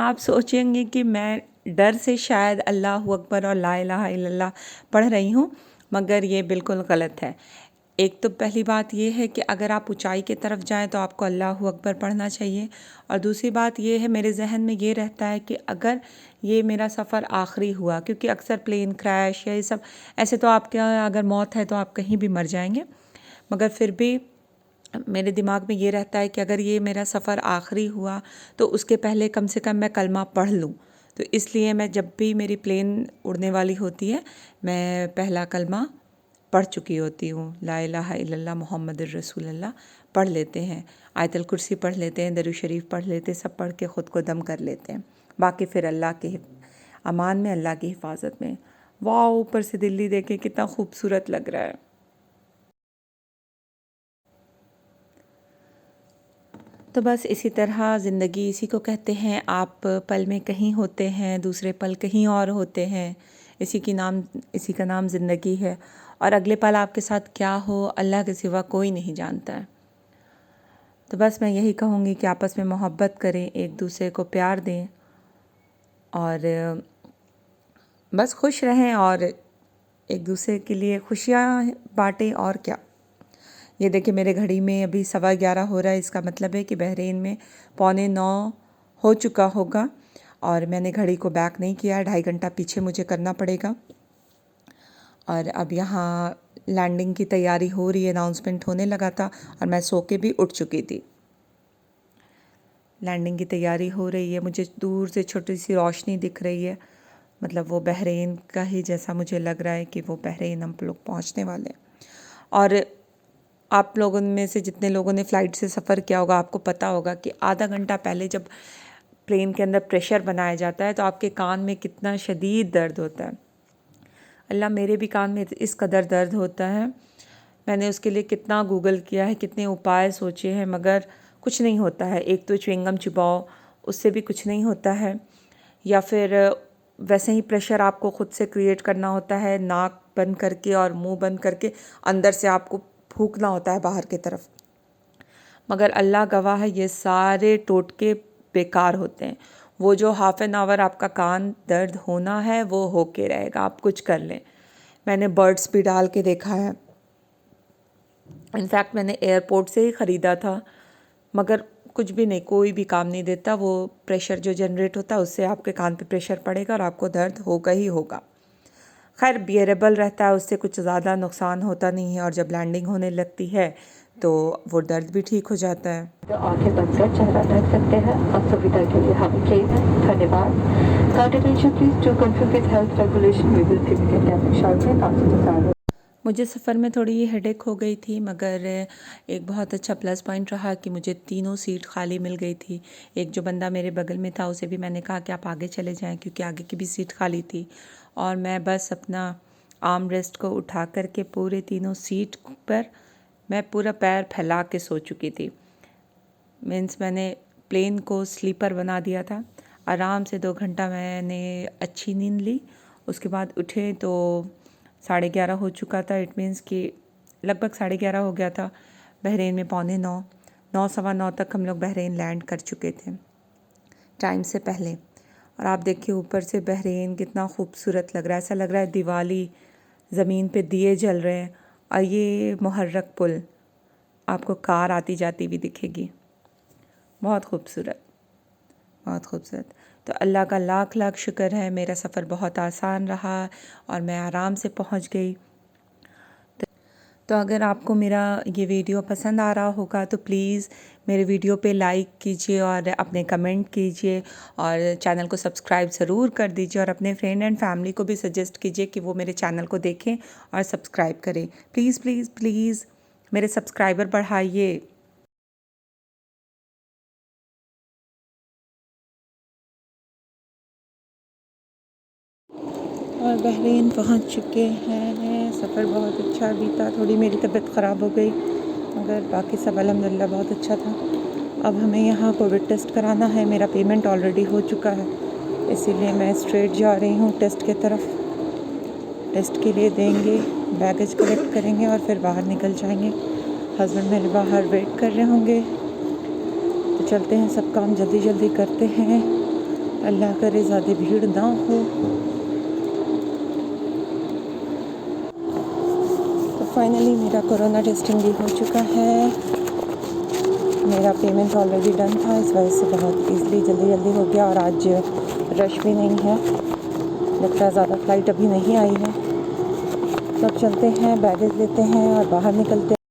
आप सोचेंगे कि मैं डर से शायद अल्लाह अकबर और ला इलाहा इल्लल्लाह पढ़ रही हूँ, मगर ये बिल्कुल गलत है। एक तो पहली बात ये है कि अगर आप ऊंचाई की तरफ जाएं तो आपको अल्लाह अकबर पढ़ना चाहिए, और दूसरी बात ये है, मेरे जहन में ये रहता है कि अगर ये मेरा सफ़र आखिरी हुआ, क्योंकि अक्सर प्लेन क्रैश या ये सब ऐसे तो आपके अगर मौत है तो आप कहीं भी मर जाएंगे, मगर फिर भी मेरे दिमाग में ये रहता है कि अगर ये मेरा सफ़र आखिरी हुआ तो उसके पहले कम से कम मैं कलमा पढ़ लूँ। तो इसलिए मैं जब भी मेरी प्लेन उड़ने वाली होती है, मैं पहला कलमा पढ़ चुकी होती हूँ, ला इलाहा इल्लल्लाह मुहम्मदुर रसूलुल्लाह पढ़ लेते हैं, आयतल कुर्सी पढ़ लेते हैं, दरूद शरीफ पढ़ लेते हैं, सब पढ़ के ख़ुद को दम कर लेते हैं। बाकी फिर अल्लाह के अमान में, अल्लाह की हिफाजत में। वाह, ऊपर से दिल्ली देखे कितना खूबसूरत लग रहा है। तो बस इसी तरह ज़िंदगी इसी को कहते हैं, आप पल में कहीं होते हैं, दूसरे पल कहीं और होते हैं। इसी का नाम ज़िंदगी है, और अगले पल आपके साथ क्या हो अल्लाह के सिवा कोई नहीं जानता है। तो बस मैं यही कहूँगी कि आपस में मोहब्बत करें, एक दूसरे को प्यार दें, और बस खुश रहें और एक दूसरे के लिए खुशियाँ बांटें, और क्या। ये देखिए मेरे घड़ी में अभी 11:15 हो रहा है, इसका मतलब है कि बहरीन में 8:45 हो चुका होगा, और मैंने घड़ी को बैक नहीं किया है, 2.5 घंटा पीछे मुझे करना पड़ेगा। और अब यहाँ लैंडिंग की तैयारी हो रही है, अनाउंसमेंट होने लगा था और मैं सो के भी उठ चुकी थी। लैंडिंग की तैयारी हो रही है, मुझे दूर से छोटी सी रोशनी दिख रही है, मतलब वो बहरीन का ही जैसा मुझे लग रहा है कि वो बहरीन हम लोग पहुँचने वाले हैं। और आप लोगों में से जितने लोगों ने फ़्लाइट से सफ़र किया होगा, आपको पता होगा कि आधा घंटा पहले जब प्लेन के अंदर प्रेशर बनाया जाता है तो आपके कान में कितना शदीद दर्द होता है। अल्लाह, मेरे भी कान में इस कदर दर्द होता है। मैंने उसके लिए कितना गूगल किया है, कितने उपाय सोचे हैं, मगर कुछ नहीं होता है। एक तो च्युइंगम चिबाओ, उससे भी कुछ नहीं होता है, या फिर वैसे ही प्रेशर आपको ख़ुद से क्रिएट करना होता है, नाक बंद करके और मुंह बंद करके अंदर से आपको फूंकना होता है बाहर की तरफ। मगर अल्लाह गवाह है, ये सारे टोटके बेकार होते हैं। वो जो हाफ़ एन आवर आपका कान दर्द होना है वो होके रहेगा, आप कुछ कर लें। मैंने बर्ड्स भी डाल के देखा है, इनफैक्ट मैंने एयरपोर्ट से ही ख़रीदा था, मगर कुछ भी नहीं, कोई भी काम नहीं देता। वो प्रेशर जो जनरेट होता है उससे आपके कान पे प्रेशर पड़ेगा और आपको दर्द होगा ही होगा। खैर बियरेबल रहता है, उससे कुछ ज़्यादा नुकसान होता नहीं है, और जब लैंडिंग होने लगती है तो वो दर्द भी ठीक हो जाता है। तो आंखें बंद कर चेहरा ढक सकते हैं। अब सुविधा के लिए हम प्लीज हैं, धन्यवाद। Kind attention please to confirm with health regulation, we will ticket and shortly after. मुझे सफ़र में थोड़ी हेडेक हो गई थी, मगर एक बहुत अच्छा प्लस पॉइंट रहा कि मुझे तीनों सीट खाली मिल गई थी। एक जो बंदा मेरे बगल में था उसे भी मैंने कहा कि आप आगे चले जाएं, क्योंकि आगे की भी सीट खाली थी, और मैं बस अपना आर्म रेस्ट को उठा करके पूरे तीनों सीट पर मैं पूरा पैर फैला के सो चुकी थी। मीन्स मैंने प्लेन को स्लीपर बना दिया था। आराम से 2 घंटा मैंने अच्छी नींद ली। उसके बाद उठे तो 11:30 हो चुका था। इट मीन्स कि लगभग 11:30 हो गया था। बहरीन में 8:45, 9, 9:15 तक हम लोग बहरीन लैंड कर चुके थे, टाइम से पहले। और आप देखिए ऊपर से बहरीन कितना खूबसूरत लग रहा है, ऐसा लग रहा है दिवाली, ज़मीन पे दिए जल रहे हैं, और ये मुहर्रक पुल आपको कार आती जाती भी दिखेगी। बहुत खूबसूरत, बहुत खूबसूरत। तो अल्लाह का लाख लाख शुक्र है, मेरा सफ़र बहुत आसान रहा और मैं आराम से पहुंच गई। तो अगर आपको मेरा ये वीडियो पसंद आ रहा होगा तो प्लीज़ मेरे वीडियो पे लाइक कीजिए और अपने कमेंट कीजिए, और चैनल को सब्सक्राइब ज़रूर कर दीजिए, और अपने फ्रेंड एंड फैमिली को भी सजेस्ट कीजिए कि वो मेरे चैनल को देखें और सब्सक्राइब करें। प्लीज़ प्लीज़ प्लीज़ मेरे सब्सक्राइबर बढ़ाइए। और बहरीन पहुंच चुके हैं। सफ़र बहुत अच्छा बीता, थोड़ी मेरी तबीयत ख़राब हो गई, मगर बाकी सब अल्हम्दुलिल्लाह बहुत अच्छा था। अब हमें यहाँ कोविड टेस्ट कराना है, मेरा पेमेंट ऑलरेडी हो चुका है, इसीलिए मैं स्ट्रेट जा रही हूँ टेस्ट की तरफ। टेस्ट के लिए देंगे, बैगेज कलेक्ट करेंगे और फिर बाहर निकल जाएंगे। हस्बैंड मेरे बाहर वेट कर रहे होंगे, तो चलते हैं, सब काम जल्दी जल्दी करते हैं अल्लाह करे ज़्यादा भीड़ ना हो। तो फाइनली मेरा कोरोना टेस्टिंग भी हो चुका है। मेरा पेमेंट ऑलरेडी डन था, इस वजह से बहुत ईज़िली जल्दी हो गया। और आज रश भी नहीं है, लगता है ज़्यादा फ़्लाइट अभी नहीं आई है। तो अब चलते हैं, बैगेज लेते हैं और बाहर निकलते हैं।